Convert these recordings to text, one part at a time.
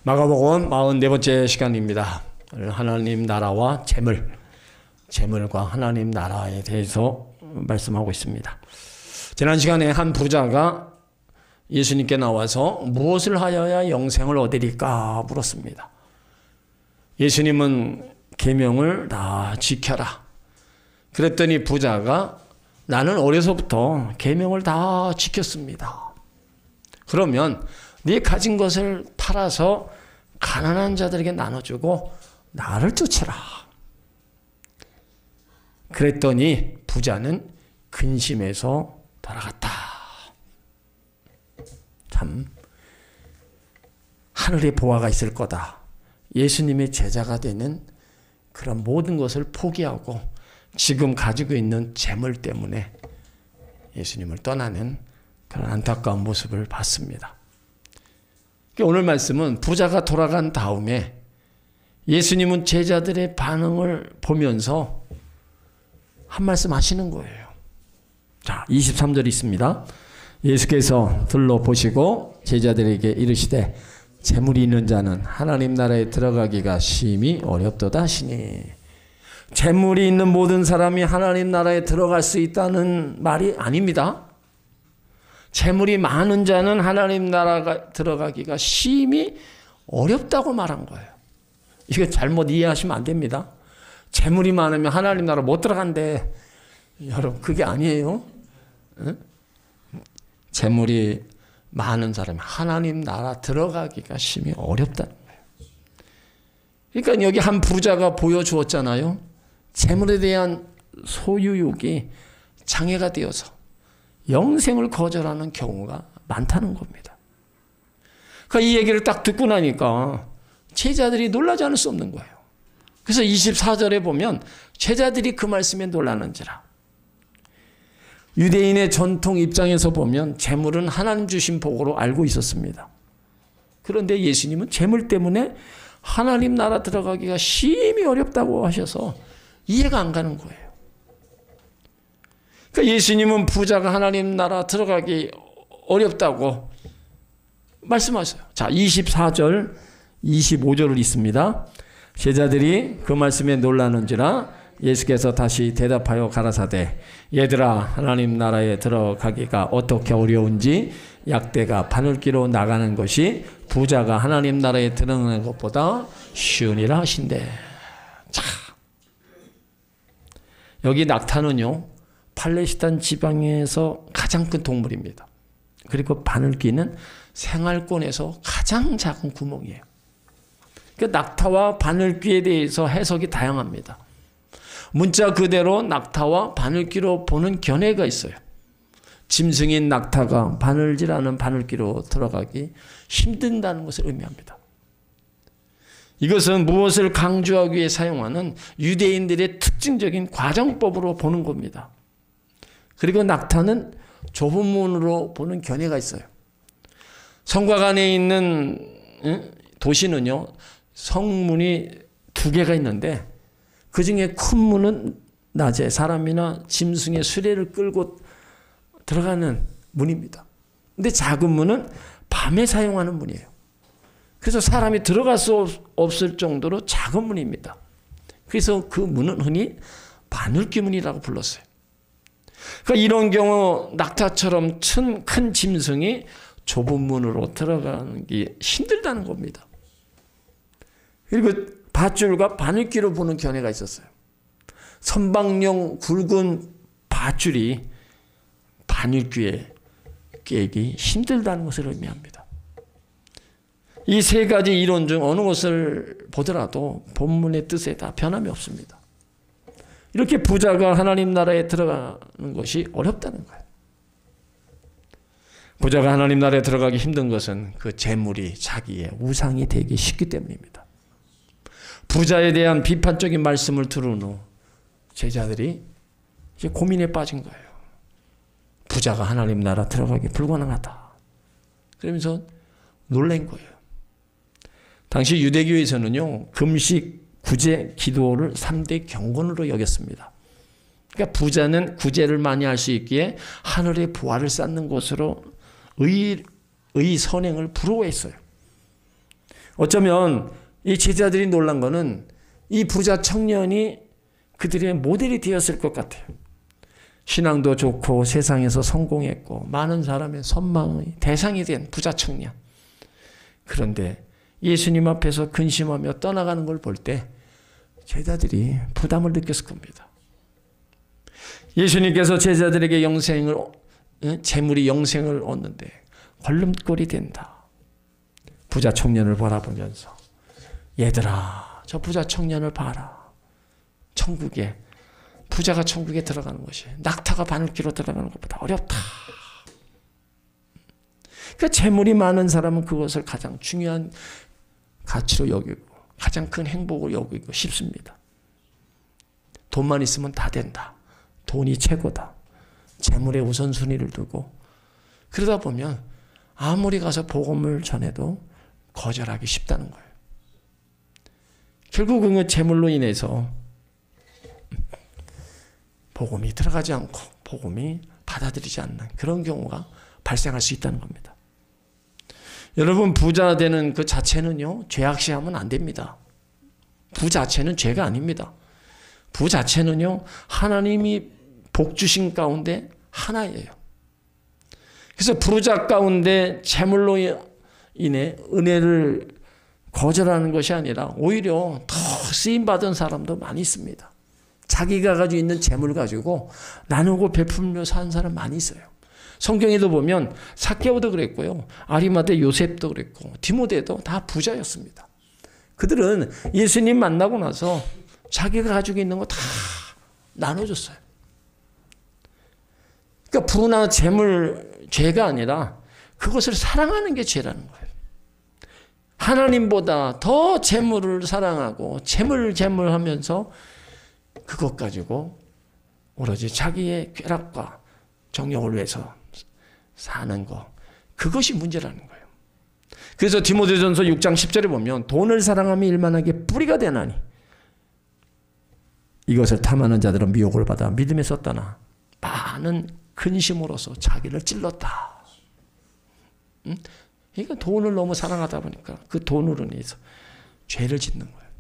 마가복음 44번째 시간입니다. 하나님 나라와 재물과 하나님 나라에 대해서 말씀하고 있습니다. 지난 시간에 한 부자가 예수님께 나와서 무엇을 하여야 영생을 얻으리까 물었습니다. 예수님은 계명을 다 지켜라. 그랬더니 부자가 나는 어려서부터 계명을 다 지켰습니다. 그러면 네 가진 것을 팔아서 가난한 자들에게 나눠주고 나를 쫓으라. 그랬더니 부자는 근심해서 돌아갔다. 참 하늘에 보화가 있을 거다. 예수님의 제자가 되는 그런 모든 것을 포기하고 지금 가지고 있는 재물 때문에 예수님을 떠나는 그런 안타까운 모습을 봤습니다. 오늘 말씀은 부자가 돌아간 다음에 예수님은 제자들의 반응을 보면서 한 말씀 하시는 거예요. 자, 23절 있습니다. 예수께서 둘러보시고 제자들에게 이르시되 재물이 있는 자는 하나님 나라에 들어가기가 심히 어렵도다 하시니, 재물이 있는 모든 사람이 하나님 나라에 들어갈 수 있다는 말이 아닙니다. 재물이 많은 자는 하나님 나라가 들어가기가 심히 어렵다고 말한 거예요. 이거 잘못 이해하시면 안 됩니다. 재물이 많으면 하나님 나라 못 들어간대. 여러분, 그게 아니에요. 응? 재물이 많은 사람이 하나님 나라 들어가기가 심히 어렵다는 거예요. 그러니까 여기 한 부자가 보여주었잖아요. 재물에 대한 소유욕이 장애가 되어서 영생을 거절하는 경우가 많다는 겁니다. 그러니까 이 얘기를 딱 듣고 나니까 제자들이 놀라지 않을 수 없는 거예요. 그래서 24절에 보면 제자들이 그 말씀에 놀라는지라. 유대인의 전통 입장에서 보면 재물은 하나님 주신 복으로 알고 있었습니다. 그런데 예수님은 재물 때문에 하나님 나라 들어가기가 심히 어렵다고 하셔서 이해가 안 가는 거예요. 그러니까 예수님은 부자가 하나님 나라 들어가기 어렵다고 말씀하세요. 자, 24절, 25절을 읽습니다. 제자들이 그 말씀에 놀라는지라 예수께서 다시 대답하여 가라사대 얘들아, 하나님 나라에 들어가기가 어떻게 어려운지 약대가 바늘기로 나가는 것이 부자가 하나님 나라에 들어가는 것보다 쉬우니라 하신대. 자, 여기 낙타는요 팔레스타인 지방에서 가장 큰 동물입니다. 그리고 바늘귀는 생활권에서 가장 작은 구멍이에요. 그 낙타와 바늘귀에 대해서 해석이 다양합니다. 문자 그대로 낙타와 바늘귀로 보는 견해가 있어요. 짐승인 낙타가 바늘질하는 바늘귀로 들어가기 힘든다는 것을 의미합니다. 이것은 무엇을 강조하기 위해 사용하는 유대인들의 특징적인 과정법으로 보는 겁니다. 그리고 낙타는 좁은 문으로 보는 견해가 있어요. 성곽 안에 있는 도시는요, 성문이 2개가 있는데 그 중에 큰 문은 낮에 사람이나 짐승의 수레를 끌고 들어가는 문입니다. 근데 작은 문은 밤에 사용하는 문이에요. 그래서 사람이 들어갈 수 없을 정도로 작은 문입니다. 그래서 그 문은 흔히 바늘귀 문이라고 불렀어요. 그러니까 이런 경우 낙타처럼 큰 짐승이 좁은 문으로 들어가는 게 힘들다는 겁니다. 그리고 밧줄과 바늘귀로 보는 견해가 있었어요. 선박용 굵은 밧줄이 바늘귀에 끼기 힘들다는 것을 의미합니다. 이 3가지 이론 중 어느 것을 보더라도 본문의 뜻에 다 변함이 없습니다. 이렇게 부자가 하나님 나라에 들어가는 것이 어렵다는 거예요. 부자가 하나님 나라에 들어가기 힘든 것은 그 재물이 자기의 우상이 되기 쉽기 때문입니다. 부자에 대한 비판적인 말씀을 들은 후 제자들이 이제 고민에 빠진 거예요. 부자가 하나님 나라 들어가기 불가능하다. 그러면서 놀란 거예요. 당시 유대교에서는요, 금식, 구제, 기도를 3대 경건으로 여겼습니다. 그러니까 부자는 구제를 많이 할 수 있기에 하늘의 보화를 쌓는 것으로 의 선행을 부러워했어요. 어쩌면 이 제자들이 놀란 거는 이 부자 청년이 그들의 모델이 되었을 것 같아요. 신앙도 좋고 세상에서 성공했고 많은 사람의 선망의 대상이 된 부자 청년. 그런데 예수님 앞에서 근심하며 떠나가는 걸 볼 때 제자들이 부담을 느꼈을 겁니다. 예수님께서 제자들에게 재물이 영생을 얻는데 걸림돌이 된다. 부자 청년을 바라보면서 얘들아, 저 부자 청년을 봐라. 부자가 천국에 들어가는 것이 낙타가 바늘기로 들어가는 것보다 어렵다. 그러니까 재물이 많은 사람은 그것을 가장 중요한 가치로 여기고 가장 큰 행복을 여기고 싶습니다. 돈만 있으면 다 된다. 돈이 최고다. 재물의 우선순위를 두고 그러다 보면 아무리 가서 복음을 전해도 거절하기 쉽다는 거예요. 결국은 그 재물로 인해서 복음이 들어가지 않고 복음이 받아들이지 않는 그런 경우가 발생할 수 있다는 겁니다. 여러분, 부자 되는 그 자체는요, 죄악시하면 안 됩니다. 부 자체는 죄가 아닙니다. 부 자체는요, 하나님이 복 주신 가운데 하나예요. 그래서 부자 가운데 재물로 인해 은혜를 거절하는 것이 아니라 오히려 더 쓰임받은 사람도 많이 있습니다. 자기가 가지고 있는 재물 가지고 나누고 베풀며 사는 사람 많이 있어요. 성경에도 보면 삭개오도 그랬고요. 아리마대 요셉도 그랬고 디모데도 다 부자였습니다. 그들은 예수님 만나고 나서 자기가 가지고 있는 거 다 나눠줬어요. 그러니까 부나 재물, 죄가 아니라 그것을 사랑하는 게 죄라는 거예요. 하나님보다 더 재물을 사랑하고 재물하면서 그것 가지고 오로지 자기의 쾌락과 정욕을 위해서 사는 거, 그것이 문제라는 거예요. 그래서 디모데전서 6장 10절에 보면 돈을 사랑하며 일만하게 뿌리가 되나니 이것을 탐하는 자들은 미혹을 받아 믿음에서 떠나 많은 근심으로서 자기를 찔렀다. 그러니까 돈을 너무 사랑하다 보니까 그 돈으로 인해서 죄를 짓는 거예요.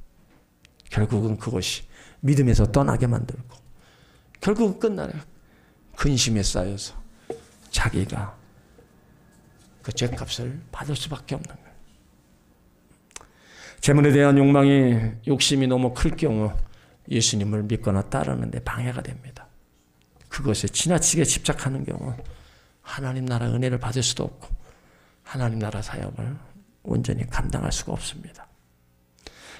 결국은 그것이 믿음에서 떠나게 만들고 결국 끝나요. 근심에 쌓여서 자기가 그 죄값을 받을 수밖에 없는 거예요. 재물에 대한 욕심이 너무 클 경우 예수님을 믿거나 따르는데 방해가 됩니다. 그것에 지나치게 집착하는 경우 하나님 나라 은혜를 받을 수도 없고 하나님 나라 사역을 온전히 감당할 수가 없습니다.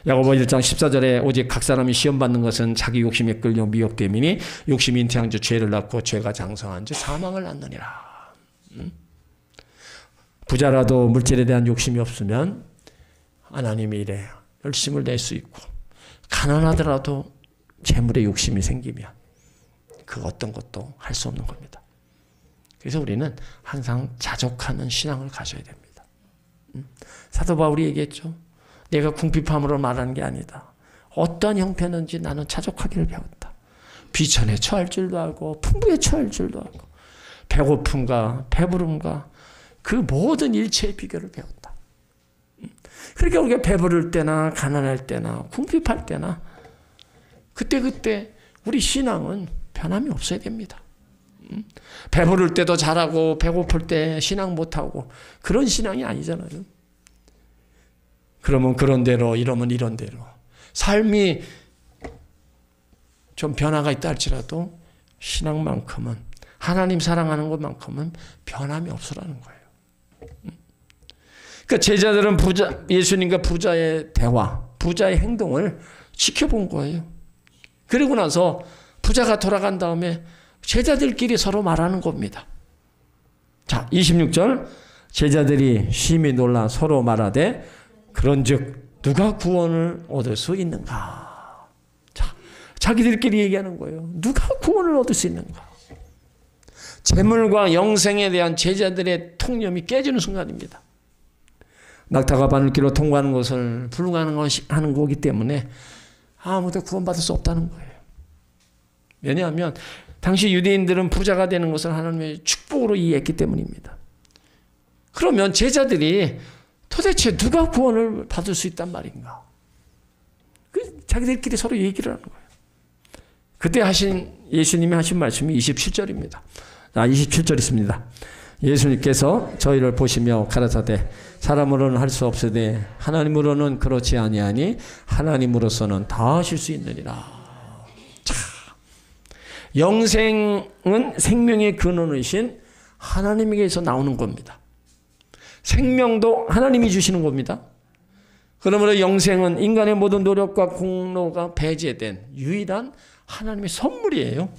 야고보 1장 14절에 오직 각 사람이 시험받는 것은 자기 욕심에 끌려 미혹됨이니 욕심이 잉태한 주 죄를 낳고 죄가 장성한 주 사망을 낳느니라. 부자라도 물질에 대한 욕심이 없으면 하나님의 일에 열심을 낼 수 있고 가난하더라도 재물에 욕심이 생기면 그 어떤 것도 할 수 없는 겁니다. 그래서 우리는 항상 자족하는 신앙을 가져야 됩니다. 사도 바울이 얘기했죠. 내가 궁핍함으로 말하는 게 아니다. 어떤 형태는지 나는 자족하기를 배웠다. 비천에 처할 줄도 알고 풍부에 처할 줄도 알고 배고픔과 배부름과 그 모든 일체의 비결을 배웠다. 그러니까 우리가 배부를 때나 가난할 때나 궁핍할 때나 그때 우리 신앙은 변함이 없어야 됩니다. 배부를 때도 잘하고 배고플 때 신앙 못하고 그런 신앙이 아니잖아요. 그러면 그런 대로 이러면 이런 대로 삶이 좀 변화가 있다 할지라도 신앙만큼은 하나님 사랑하는 것만큼은 변함이 없으라는 거예요. 그러니까 제자들은 예수님과 부자의 대화, 부자의 행동을 지켜본 거예요. 그리고 나서 부자가 돌아간 다음에 제자들끼리 서로 말하는 겁니다. 자, 26절 제자들이 심히 놀라 서로 말하되 그런즉 누가 구원을 얻을 수 있는가? 자, 자기들끼리 얘기하는 거예요. 누가 구원을 얻을 수 있는가? 재물과 영생에 대한 제자들의 통념이 깨지는 순간입니다. 낙타가 바늘길로 통과하는 것을 불가능하는 거기 때문에 아무도 구원받을 수 없다는 거예요. 왜냐하면 당시 유대인들은 부자가 되는 것을 하나님의 축복으로 이해했기 때문입니다. 그러면 제자들이 도대체 누가 구원을 받을 수 있단 말인가? 자기들끼리 서로 얘기를 하는 거예요. 그때 예수님이 하신 말씀이 27절입니다. 27절 있습니다. 예수님께서 저희를 보시며 가라사대 사람으로는 할 수 없으되 하나님으로는 그렇지 아니하니 하나님으로서는 다 하실 수 있느니라. 자, 영생은 생명의 근원이신 하나님에게서 나오는 겁니다. 생명도 하나님이 주시는 겁니다. 그러므로 영생은 인간의 모든 노력과 공로가 배제된 유일한 하나님의 선물이에요.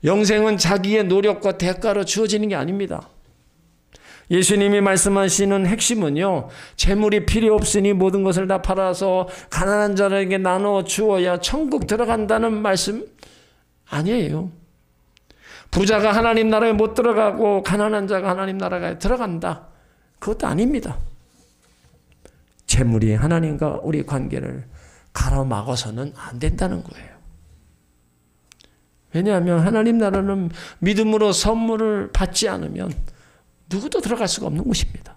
영생은 자기의 노력과 대가로 주어지는 게 아닙니다. 예수님이 말씀하시는 핵심은요, 재물이 필요 없으니 모든 것을 다 팔아서 가난한 자에게 나눠 주어야 천국 들어간다는 말씀 아니에요. 부자가 하나님 나라에 못 들어가고 가난한 자가 하나님 나라에 들어간다. 그것도 아닙니다. 재물이 하나님과 우리 관계를 가로막아서는 안 된다는 거예요. 왜냐하면 하나님 나라는 믿음으로 선물을 받지 않으면 누구도 들어갈 수가 없는 곳입니다.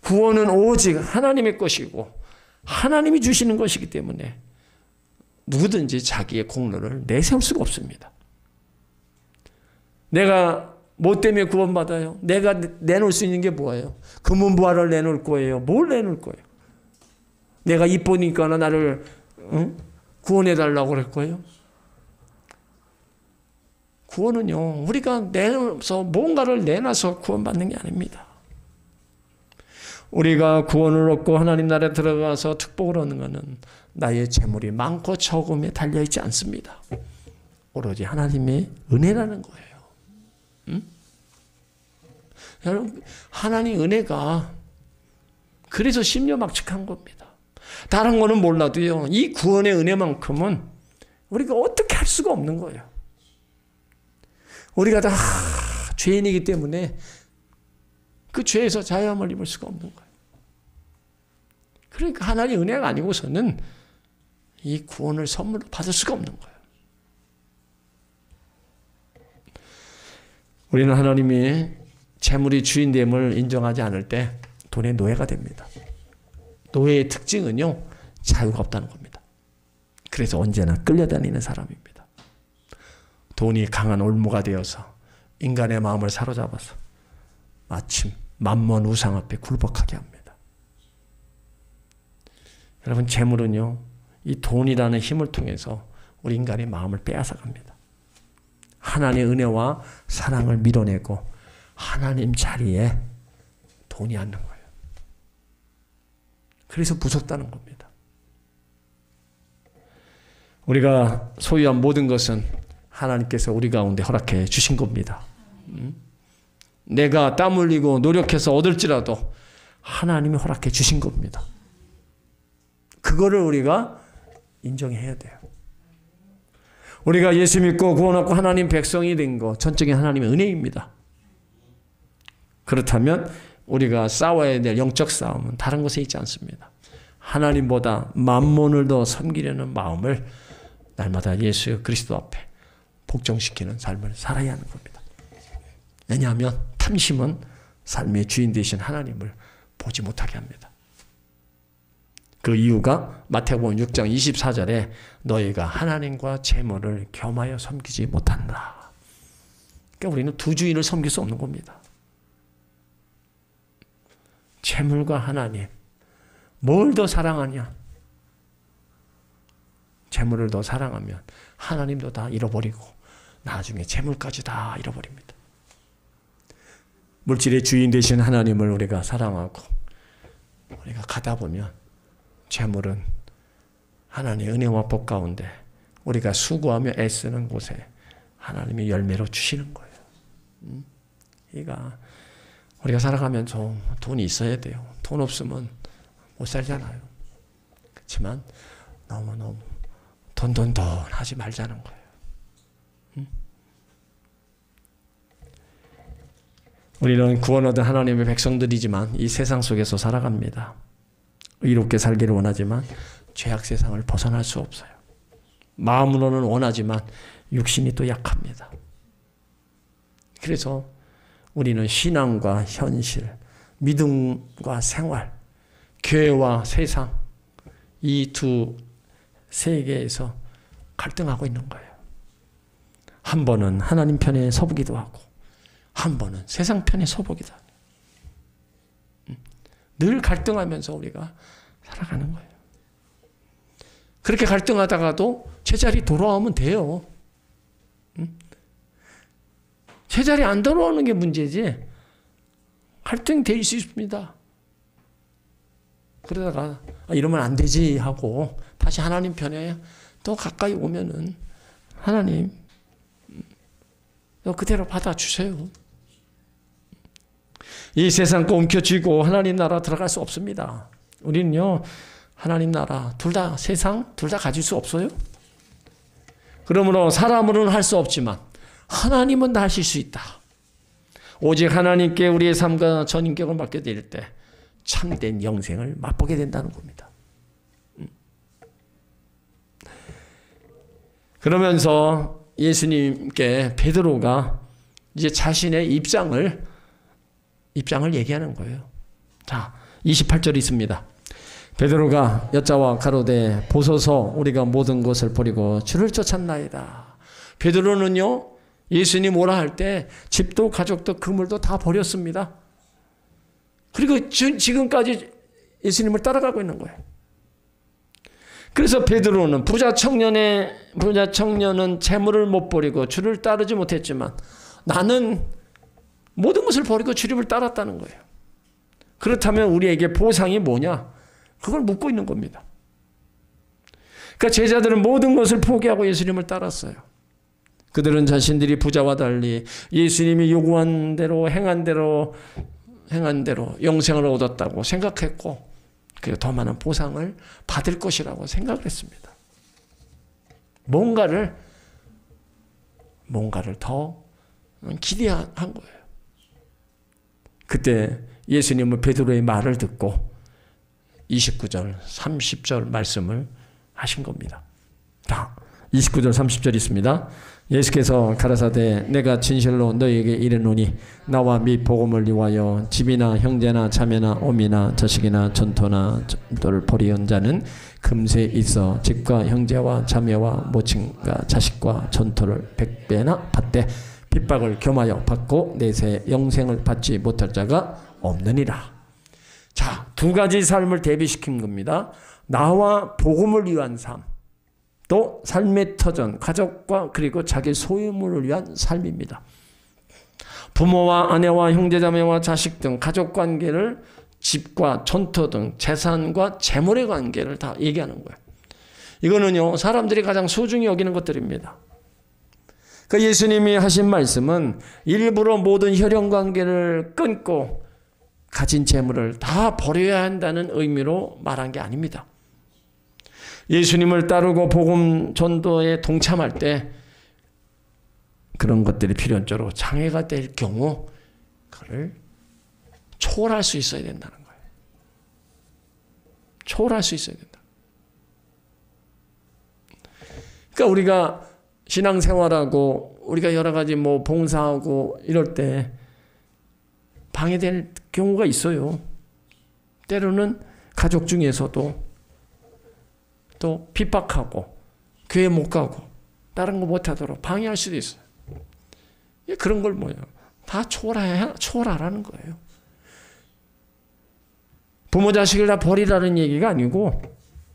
구원은 오직 하나님의 것이고 하나님이 주시는 것이기 때문에 누구든지 자기의 공로를 내세울 수가 없습니다. 내가 뭐 때문에 구원받아요? 내가 내놓을 수 있는 게 뭐예요? 금은부화를 내놓을 거예요? 뭘 내놓을 거예요? 내가 이쁘니까 나를 구원해달라고 그럴 거예요? 구원은요, 우리가 내서 뭔가를 내놔서 구원받는 게 아닙니다. 우리가 구원을 얻고 하나님 나라에 들어가서 특복을 얻는 것은 나의 재물이 많고 적음에 달려있지 않습니다. 오로지 하나님의 은혜라는 거예요. 응? 여러분, 하나님 은혜가 그래서 심려막측한 겁니다. 다른 거는 몰라도요, 이 구원의 은혜만큼은 우리가 어떻게 할 수가 없는 거예요. 우리가 다 죄인이기 때문에 그 죄에서 자유함을 입을 수가 없는 거예요. 그러니까 하나님의 은혜가 아니고서는 이 구원을 선물로 받을 수가 없는 거예요. 우리는 하나님이 재물이 주인됨을 인정하지 않을 때 돈의 노예가 됩니다. 노예의 특징은요, 자유가 없다는 겁니다. 그래서 언제나 끌려다니는 사람입니다. 돈이 강한 올무가 되어서 인간의 마음을 사로잡아서 마침 만몬 우상 앞에 굴복하게 합니다. 여러분, 재물은요, 이 돈이라는 힘을 통해서 우리 인간의 마음을 빼앗아갑니다. 하나님의 은혜와 사랑을 밀어내고 하나님 자리에 돈이 앉는 거예요. 그래서 무섭다는 겁니다. 우리가 소유한 모든 것은 하나님께서 우리 가운데 허락해 주신 겁니다. 내가 땀 흘리고 노력해서 얻을지라도 하나님이 허락해 주신 겁니다. 그거를 우리가 인정해야 돼요. 우리가 예수 믿고 구원 얻고 하나님 백성이 된 거 전적인 하나님의 은혜입니다. 그렇다면 우리가 싸워야 될 영적 싸움은 다른 것에 있지 않습니다. 하나님보다 만몬을 더 섬기려는 마음을 날마다 예수 그리스도 앞에 복종시키는 삶을 살아야 하는 겁니다. 왜냐하면 탐심은 삶의 주인 되신 하나님을 보지 못하게 합니다. 그 이유가 마태복음 6장 24절에 너희가 하나님과 재물을 겸하여 섬기지 못한다. 그러니까 우리는 두 주인을 섬길 수 없는 겁니다. 재물과 하나님, 뭘 더 사랑하냐? 재물을 더 사랑하면 하나님도 다 잃어버리고 나중에 재물까지 다 잃어버립니다. 물질의 주인 되신 하나님을 우리가 사랑하고 우리가 가다 보면 재물은 하나님의 은혜와 복 가운데 우리가 수고하며 애쓰는 곳에 하나님이 열매로 주시는 거예요. 그러니까 우리가 살아가면 좀 돈이 있어야 돼요. 돈 없으면 못 살잖아요. 그렇지만 너무 돈 하지 말자는 거예요. 우리는 구원 얻은 하나님의 백성들이지만 이 세상 속에서 살아갑니다. 의롭게 살기를 원하지만 죄악 세상을 벗어날 수 없어요. 마음으로는 원하지만 육신이 또 약합니다. 그래서 우리는 신앙과 현실, 믿음과 생활, 교회와 세상, 이 두 세계에서 갈등하고 있는 거예요. 한 번은 하나님 편에 서보기도 하고 한 번은 세상 편에 서보기도 하고 늘 갈등하면서 우리가 살아가는 거예요. 그렇게 갈등하다가도 제자리 돌아오면 돼요. 제자리 안 돌아오는 게 문제지 갈등이 될 수 있습니다. 그러다가 이러면 안 되지 하고 다시 하나님 편에 또 가까이 오면은 하나님 그대로 받아주세요. 이 세상 거 움켜쥐고 하나님 나라 들어갈 수 없습니다. 우리는요 하나님 나라 둘 다 세상 둘 다 가질 수 없어요. 그러므로 사람으로는 할 수 없지만 하나님은 다 하실 수 있다. 오직 하나님께 우리의 삶과 전인격을 맡겨드릴 때 참된 영생을 맛보게 된다는 겁니다. 그러면서 예수님께 베드로가 이제 자신의 입장을 얘기하는 거예요. 자, 28절이 있습니다. 베드로가 여자와 가로되 보소서 우리가 모든 것을 버리고 주를 쫓았나이다. 베드로는요 예수님 오라 할 때 집도 가족도 그물도 다 버렸습니다. 그리고 지금까지 예수님을 따라가고 있는 거예요. 그래서 베드로는 부자 청년은 재물을 못 버리고 주를 따르지 못했지만 나는 모든 것을 버리고 주님을 따랐다는 거예요. 그렇다면 우리에게 보상이 뭐냐? 그걸 묻고 있는 겁니다. 그러니까 제자들은 모든 것을 포기하고 예수님을 따랐어요. 그들은 자신들이 부자와 달리 예수님이 요구한 대로 행한 대로 영생을 얻었다고 생각했고 그리고 더 많은 보상을 받을 것이라고 생각을 했습니다. 뭔가를 더 기대한 거예요. 그때 예수님은 베드로의 말을 듣고 29절, 30절 말씀을 하신 겁니다. 자, 29절, 30절 있습니다. 예수께서 가라사대 내가 진실로 너희에게 이르노니 나와 및 복음을 위하여 집이나 형제나 자매나 어미나 자식이나 전토나 전토를 버리은 자는 금세 있어 집과 형제와 자매와 모친과 자식과 전토를 100배나 받되 핍박을 겸하여 받고 내세 영생을 받지 못할 자가 없느니라. 자, 두 가지 삶을 대비시킨 겁니다. 나와 복음을 위한 삶, 또 삶의 터전, 가족과 그리고 자기 소유물을 위한 삶입니다. 부모와 아내와 형제자매와 자식 등 가족관계를 집과 전토 등 재산과 재물의 관계를 다 얘기하는 거예요. 이거는요 사람들이 가장 소중히 여기는 것들입니다. 그러니까 예수님이 하신 말씀은 일부러 모든 혈연관계를 끊고 가진 재물을 다 버려야 한다는 의미로 말한 게 아닙니다. 예수님을 따르고 복음 전도에 동참할 때 그런 것들이 필연적으로 장애가 될 경우 그걸 초월할 수 있어야 된다는 거예요. 초월할 수 있어야 된다. 그러니까 우리가 신앙생활하고 우리가 여러 가지 뭐 봉사하고 이럴 때 방해될 경우가 있어요. 때로는 가족 중에서도 또 핍박하고 교회 못 가고 다른 거 못 하도록 방해할 수도 있어요. 그런 걸 뭐예요? 다 초월하라는 거예요. 부모 자식을 다 버리라는 얘기가 아니고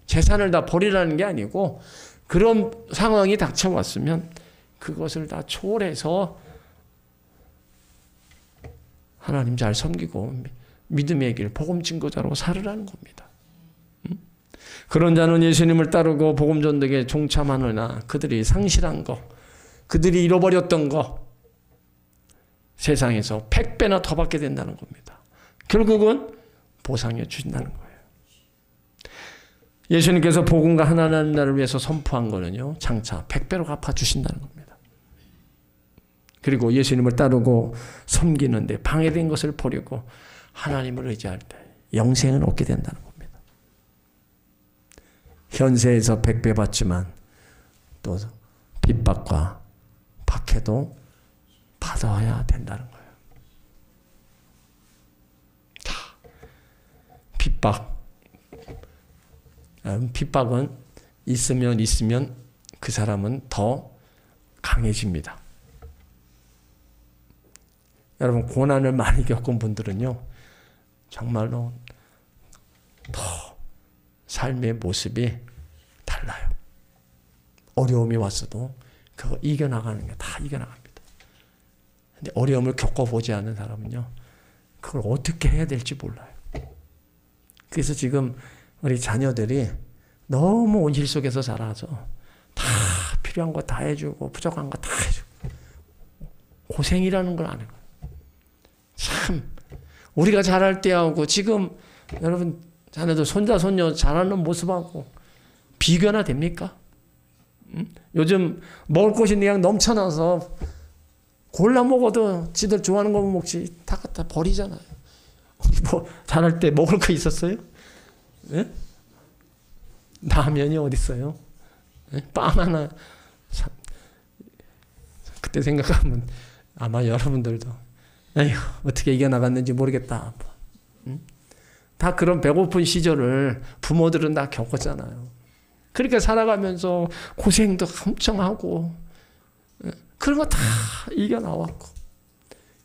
재산을 다 버리라는 게 아니고 그런 상황이 닥쳐왔으면 그것을 다 초월해서 하나님 잘 섬기고 믿음의 길, 복음 증거자로 살으라는 겁니다. 그런 자는 예수님을 따르고 복음 전도에 동참하느나 그들이 상실한 거, 그들이 잃어버렸던 거 세상에서 100배나 더 받게 된다는 겁니다. 결국은 보상해 주신다는 거예요. 예수님께서 복음과 하나님 나라를 위해서 선포한 거는요, 장차 100배로 갚아주신다는 겁니다. 그리고 예수님을 따르고 섬기는데 방해된 것을 버리고 하나님을 의지할 때 영생을 얻게 된다는 겁니다. 현세에서 100배 받지만 또 핍박과 박해도 받아야 된다는 거예요. 자, 핍박은 있으면 그 사람은 더 강해집니다. 여러분, 고난을 많이 겪은 분들은요, 정말로 더 삶의 모습이 달라요. 어려움이 왔어도 그거 이겨나가는 게 다 이겨나갑니다. 근데 어려움을 겪어보지 않은 사람은요, 그걸 어떻게 해야 될지 몰라요. 그래서 지금 우리 자녀들이 너무 온실 속에서 자라서 다 필요한 거 다 해주고 부족한 거 다 해주고 고생이라는 걸 아는 거예요. 참 우리가 자랄 때하고 지금 여러분 자녀들 손자 손녀 자라는 모습하고 비교나 됩니까? 요즘 먹을 것이 그냥 넘쳐나서 골라 먹어도 지들 좋아하는 거 먹지 다 갖다 버리잖아요. 뭐 자랄 때 먹을 거 있었어요? 예? 라면이 어디 있어요? 예? 빵 하나 그때 생각하면 아마 여러분들도 에휴 어떻게 이겨나갔는지 모르겠다. 다 그런 배고픈 시절을 부모들은 다 겪었잖아요. 그렇게 살아가면서 고생도 엄청 하고 그런 거 다 이겨나왔고,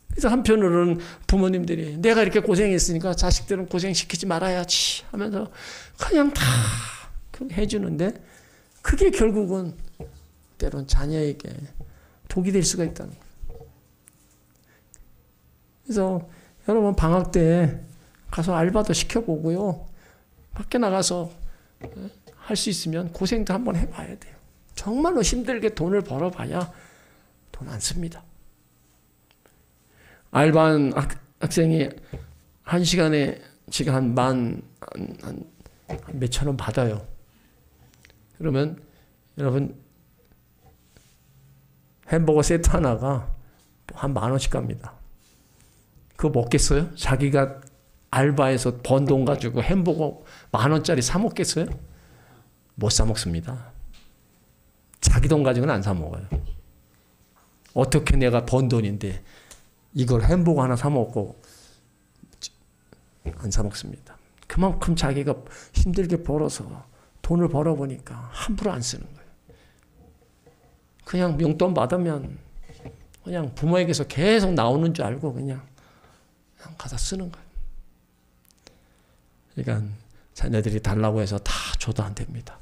그래서 한편으로는 부모님들이 내가 이렇게 고생했으니까 자식들은 고생시키지 말아야지 하면서 그냥 다 해주는데 그게 결국은 때론 자녀에게 독이 될 수가 있다는 거예요. 그래서 여러분 방학 때 가서 알바도 시켜보고요, 밖에 나가서 할 수 있으면 고생도 한번 해봐야 돼요. 정말로 힘들게 돈을 벌어봐야 돈 안 씁니다. 알바한 학생이 한 시간에 지금 한 몇천 원 받아요. 그러면 여러분 햄버거 세트 하나가 한 10,000원씩 갑니다. 그거 먹겠어요? 자기가 알바해서 번 돈 가지고 햄버거 10,000원짜리 사 먹겠어요? 못 사 먹습니다. 자기 돈 가지고는 안 사 먹어요. 어떻게 내가 번 돈인데 이걸 햄버거 하나 사 먹고 안 사 먹습니다. 그만큼 자기가 힘들게 벌어서 돈을 벌어보니까 함부로 안 쓰는 거예요. 그냥 용돈 받으면 그냥 부모에게서 계속 나오는 줄 알고 그냥 가서 쓰는 거예요. 그러니까 자녀들이 달라고 해서 다 줘도 안 됩니다.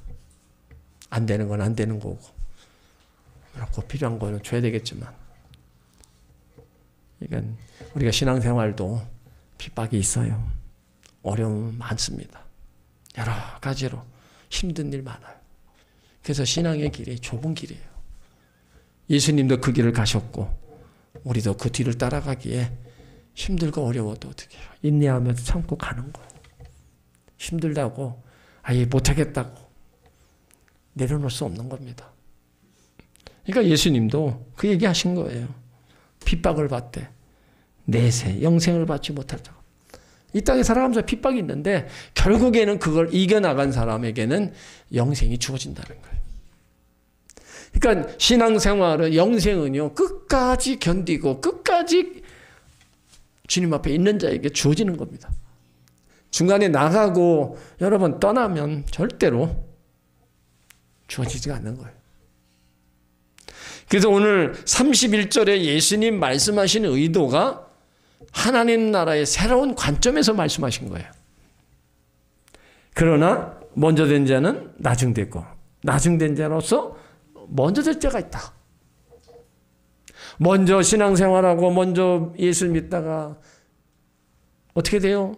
안 되는 건 안 되는 거고, 꼭 필요한 거는 줘야 되겠지만, 그러니까 우리가 신앙생활도 핍박이 있어요. 어려움 많습니다. 여러 가지로 힘든 일 많아요. 그래서 신앙의 길이 좁은 길이에요. 예수님도 그 길을 가셨고 우리도 그 뒤를 따라가기에 힘들고 어려워도 어떻게 해요? 인내하면서 참고 가는 거예요. 힘들다고 아예 못하겠다고 내려놓을 수 없는 겁니다. 그러니까 예수님도 그 얘기 하신 거예요. 핍박을 받되 내세 영생을 받지 못하다고. 이 땅에 살아가면서 핍박이 있는데 결국에는 그걸 이겨나간 사람에게는 영생이 주어진다는 거예요. 그러니까 신앙생활은 영생은요 끝까지 견디고 끝까지 주님 앞에 있는 자에게 주어지는 겁니다. 중간에 나가고 여러분 떠나면 절대로 주어지지가 않는 거예요. 그래서 오늘 31절에 예수님 말씀하신 의도가 하나님 나라의 새로운 관점에서 말씀하신 거예요. 그러나 먼저 된 자는 나중되고 나중된 자로서 먼저 될 자가 있다. 먼저 신앙생활하고 먼저 예수 믿다가 어떻게 돼요?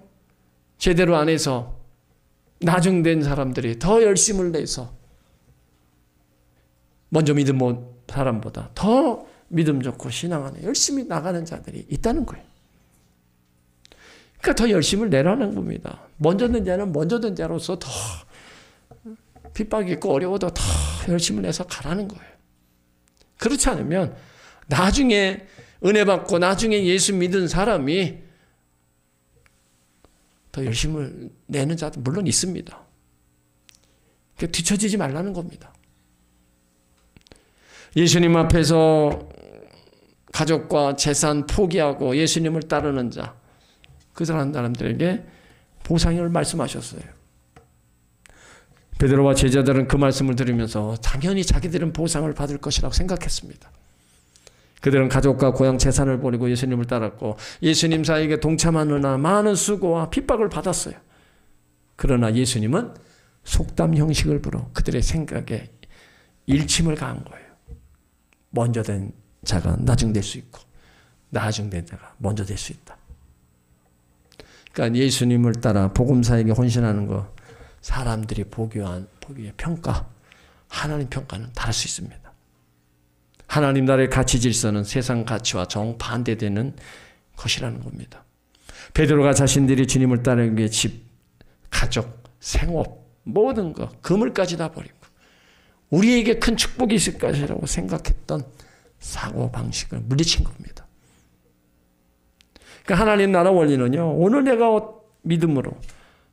제대로 안 해서 나중된 사람들이 더 열심을 내서 먼저 믿은 사람보다 더 믿음 좋고 신앙 안에 열심히 나가는 자들이 있다는 거예요. 그러니까 더 열심을 내라는 겁니다. 먼저 된 자는 먼저 된 자로서 더 핍박이 있고 어려워도 더 열심을 내서 가라는 거예요. 그렇지 않으면 나중에 은혜 받고 나중에 예수 믿은 사람이 더 열심을 내는 자도 물론 있습니다. 뒤처지지 말라는 겁니다. 예수님 앞에서 가족과 재산 포기하고 예수님을 따르는 자, 그 사람들에게 보상을 말씀하셨어요. 베드로와 제자들은 그 말씀을 들으면서 당연히 자기들은 보상을 받을 것이라고 생각했습니다. 그들은 가족과 고향 재산을 버리고 예수님을 따랐고 예수님 사역에 동참하느라 많은 수고와 핍박을 받았어요. 그러나 예수님은 속담 형식을 불어 그들의 생각에 일침을 가한 거예요. 먼저 된 자가 나중될 수 있고 나중된 자가 먼저 될 수 있다. 그러니까 예수님을 따라 복음사역에 헌신하는 거 사람들이 보기에 평가, 하나님 평가는 다를 수 있습니다. 하나님 나라의 가치 질서는 세상 가치와 정반대되는 것이라는 겁니다. 베드로가 자신들이 주님을 따르기 위해 집, 가족, 생업, 모든 것, 그물까지 다 버리고 우리에게 큰 축복이 있을 것이라고 생각했던 사고방식을 물리친 겁니다. 그러니까 하나님 나라 원리는요, 오늘 내가 믿음으로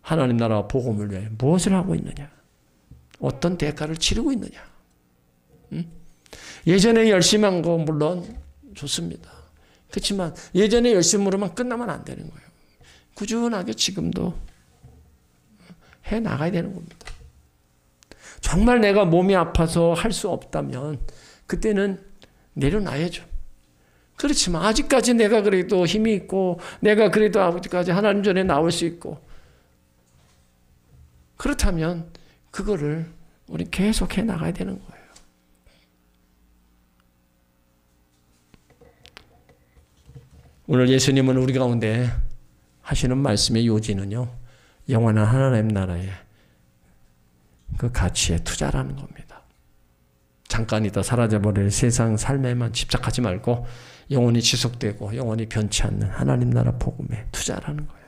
하나님 나라와 복음을 위해 무엇을 하고 있느냐, 어떤 대가를 치르고 있느냐. 예전에 열심히 한 거 물론 좋습니다. 그렇지만 예전에 열심으로만 끝나면 안 되는 거예요. 꾸준하게 지금도 해 나가야 되는 겁니다. 정말 내가 몸이 아파서 할 수 없다면 그때는 내려놔야죠. 그렇지만 아직까지 내가 그래도 힘이 있고 내가 그래도 아버지까지 하나님 전에 나올 수 있고 그렇다면 그거를 우리 계속 해 나가야 되는 거예요. 오늘 예수님은 우리 가운데 하시는 말씀의 요지는요, 영원한 하나님 나라의 그 가치에 투자라는 겁니다. 잠깐 있다 사라져버릴 세상 삶에만 집착하지 말고 영원히 지속되고 영원히 변치 않는 하나님 나라 복음에 투자라는 거예요.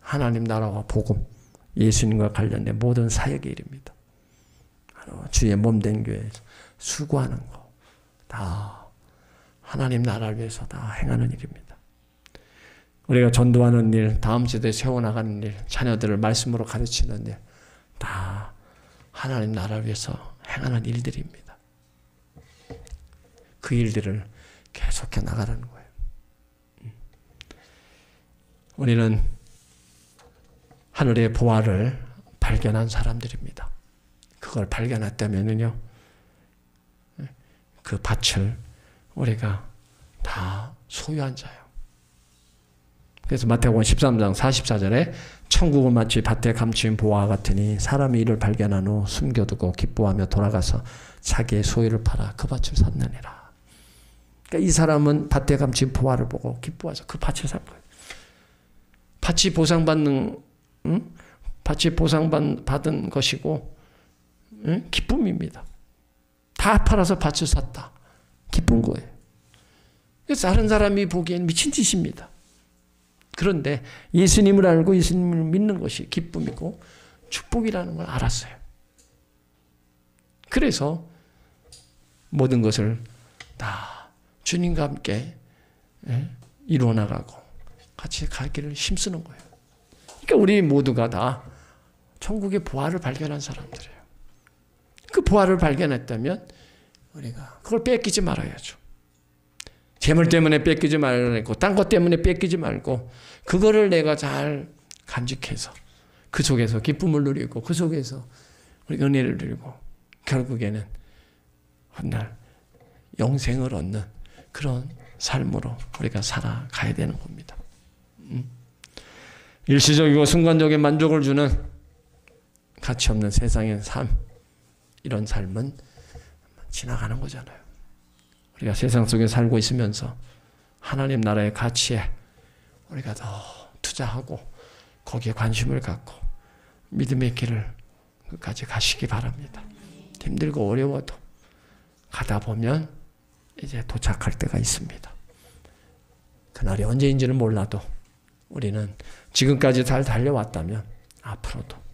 하나님 나라와 복음, 예수님과 관련된 모든 사역의 일입니다. 주의 몸된 교회에서 수고하는 거 다 하나님 나라를 위해서 다 행하는 일입니다. 우리가 전도하는 일, 다음 세대에 세워나가는 일, 자녀들을 말씀으로 가르치는 일, 다 하나님 나라를 위해서 행하는 일들입니다. 그 일들을 계속해 나가라는 거예요. 우리는 하늘의 보화를 발견한 사람들입니다. 그걸 발견했다면은요, 그 밭을 우리가 다 소유한 자예요. 그래서 마태복음 13장 44절에 천국은 마치 밭에 감추인 보화와 같으니 사람이 이를 발견한 후 숨겨두고 기뻐하며 돌아가서 자기의 소유를 팔아 그 밭을 샀느니라. 그러니까 이 사람은 밭에 감추인 보화를 보고 기뻐해서 그 밭을 산 거예요. 밭이 보상받는, 밭이 보상받은 것이고, 기쁨입니다. 다 팔아서 밭을 샀다. 기쁜 거예요. 그래서 다른 사람이 보기엔 미친 짓입니다. 그런데 예수님을 알고 예수님을 믿는 것이 기쁨이고 축복이라는 걸 알았어요. 그래서 모든 것을 다 주님과 함께 이루어 나가고 같이 갈 길을 힘쓰는 거예요. 그러니까 우리 모두가 다 천국의 보화를 발견한 사람들이에요. 그 보화를 발견했다면 우리가 그걸 뺏기지 말아야죠. 재물 때문에 뺏기지 말고 딴 것 때문에 뺏기지 말고 그거를 내가 잘 간직해서 그 속에서 기쁨을 누리고 그 속에서 우리가 은혜를 누리고 결국에는 훗날 영생을 얻는 그런 삶으로 우리가 살아가야 되는 겁니다. 일시적이고 순간적인 만족을 주는 가치 없는 세상의 삶, 이런 삶은 지나가는 거잖아요. 우리가 세상 속에 살고 있으면서 하나님 나라의 가치에 우리가 더 투자하고 거기에 관심을 갖고 믿음의 길을 끝까지 가시기 바랍니다. 힘들고 어려워도 가다 보면 이제 도착할 때가 있습니다. 그날이 언제인지는 몰라도 우리는 지금까지 잘 달려왔다면 앞으로도